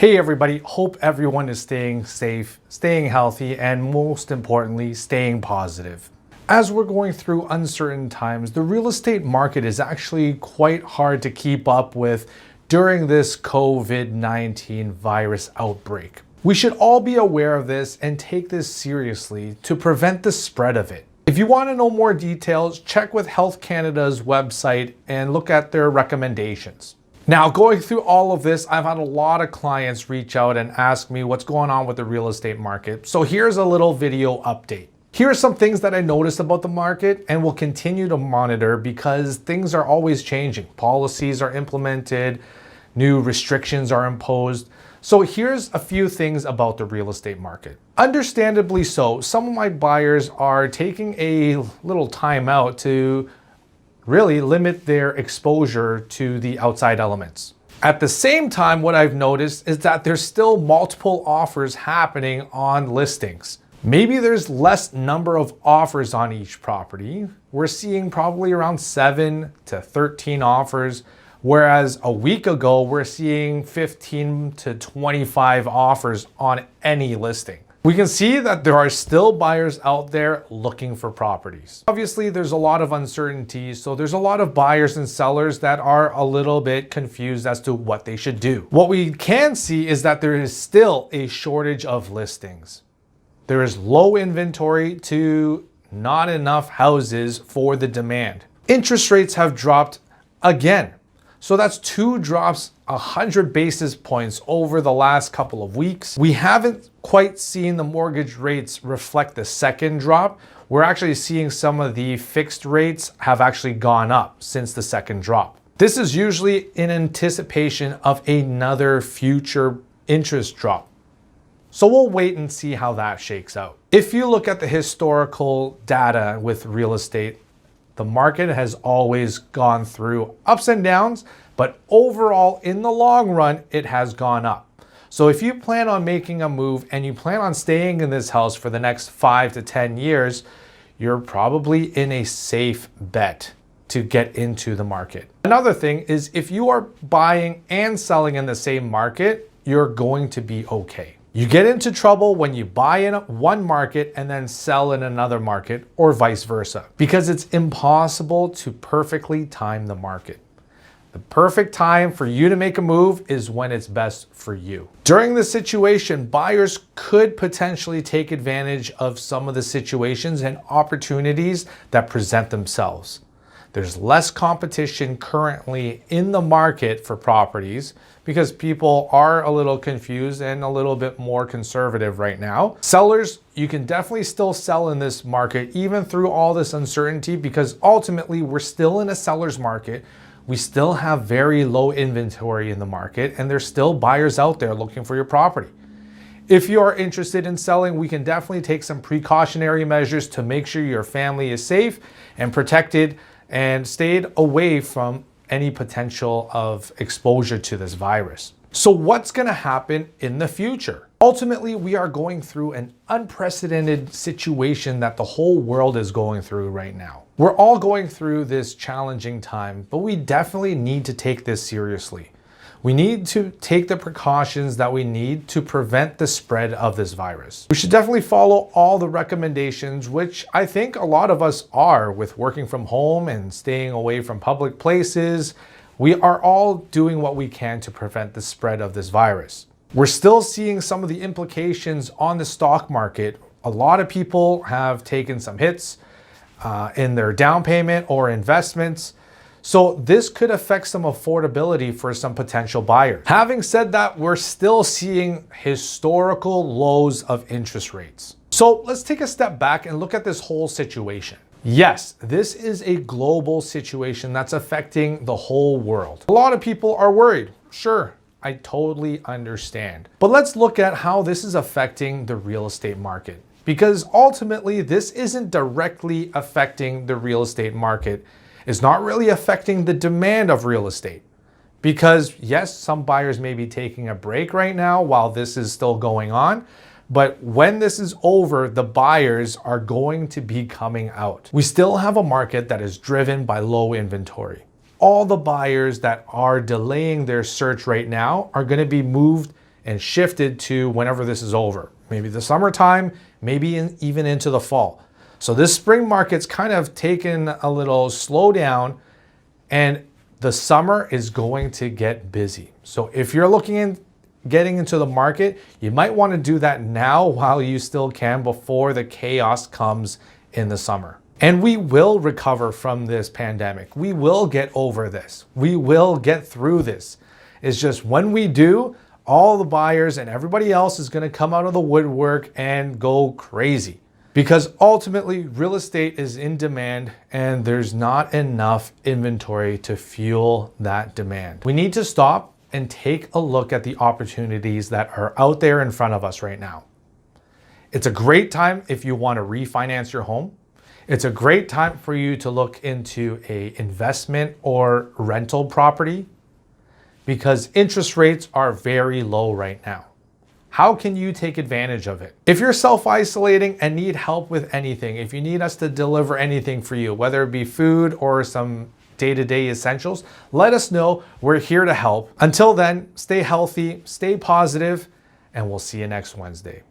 Hey everybody, hope everyone is staying safe, staying healthy, and most importantly, staying positive. As we're going through uncertain times, the real estate market is actually quite hard to keep up with during this COVID-19 virus outbreak. We should all be aware of this and take this seriously to prevent the spread of it. If you want to know more details, check with Health Canada's website and look at their recommendations. Now, going through all of this, I've had a lot of clients reach out and ask me what's going on with the real estate market. So here's a little video update. Here are some things that I noticed about the market and will continue to monitor because things are always changing. Policies are implemented, new restrictions are imposed. So here's a few things about the real estate market. Understandably so, some of my buyers are taking a little time out to really limit their exposure to the outside elements. At the same time, what I've noticed is that there's still multiple offers happening on listings. Maybe there's less number of offers on each property. We're seeing probably around 7 to 13 offers, whereas a week ago, we're seeing 15 to 25 offers on any listing. We can see that there are still buyers out there looking for properties. Obviously, there's a lot of uncertainty, so there's a lot of buyers and sellers that are a little bit confused as to what they should do. What we can see is that there is still a shortage of listings. There is low inventory to not enough houses for the demand. Interest rates have dropped again. So that's 2 drops, 100 basis points over the last couple of weeks. We haven't quite seen the mortgage rates reflect the second drop. We're actually seeing some of the fixed rates have actually gone up since the second drop. This is usually in anticipation of another future interest drop. So we'll wait and see how that shakes out. If you look at the historical data with real estate, the market has always gone through ups and downs, but overall, in the long run, it has gone up. So if you plan on making a move and you plan on staying in this house for the next 5 to 10 years, you're probably in a safe bet to get into the market. Another thing is if you are buying and selling in the same market, you're going to be okay. You get into trouble when you buy in one market and then sell in another market, or vice versa, because it's impossible to perfectly time the market. The perfect time for you to make a move is when it's best for you. During this situation, buyers could potentially take advantage of some of the situations and opportunities that present themselves. There's less competition currently in the market for properties because people are a little confused and a little bit more conservative right now. Sellers, you can definitely still sell in this market even through all this uncertainty because ultimately we're still in a seller's market. We still have very low inventory in the market and there's still buyers out there looking for your property. If you are interested in selling, we can definitely take some precautionary measures to make sure your family is safe and protected and stayed away from any potential of exposure to this virus. So what's going to happen in the future? Ultimately, we are going through an unprecedented situation that the whole world is going through right now. We're all going through this challenging time, but we definitely need to take this seriously. We need to take the precautions that we need to prevent the spread of this virus. We should definitely follow all the recommendations, which I think a lot of us are with working from home and staying away from public places. We are all doing what we can to prevent the spread of this virus. We're still seeing some of the implications on the stock market. A lot of people have taken some hits in their down payment or investments. So this could affect some affordability for some potential buyers. Having said that, we're still seeing historical lows of interest rates. So let's take a step back and look at this whole situation. Yes, this is a global situation that's affecting the whole world. A lot of people are worried. Sure, I totally understand. But let's look at how this is affecting the real estate market. Because ultimately, this isn't directly affecting the real estate market. It's not really affecting the demand of real estate. Because yes, some buyers may be taking a break right now while this is still going on. But when this is over, the buyers are going to be coming out. We still have a market that is driven by low inventory. All the buyers that are delaying their search right now are going to be moved and shifted to whenever this is over. Maybe the summertime, maybe even into the fall. So this spring market's kind of taken a little slowdown, and the summer is going to get busy. So if you're looking in getting into the market, you might want to do that now while you still can before the chaos comes in the summer. And we will recover from this pandemic. We will get over this. We will get through this. It's just when we do, all the buyers and everybody else is going to come out of the woodwork and go crazy. Because ultimately, real estate is in demand and there's not enough inventory to fuel that demand. We need to stop and take a look at the opportunities that are out there in front of us right now. It's a great time if you want to refinance your home. It's a great time for you to look into an investment or rental property because interest rates are very low right now. How can you take advantage of it? If you're self-isolating and need help with anything, if you need us to deliver anything for you, whether it be food or some day-to-day essentials, let us know. We're here to help. Until then, stay healthy, stay positive, and we'll see you next Wednesday.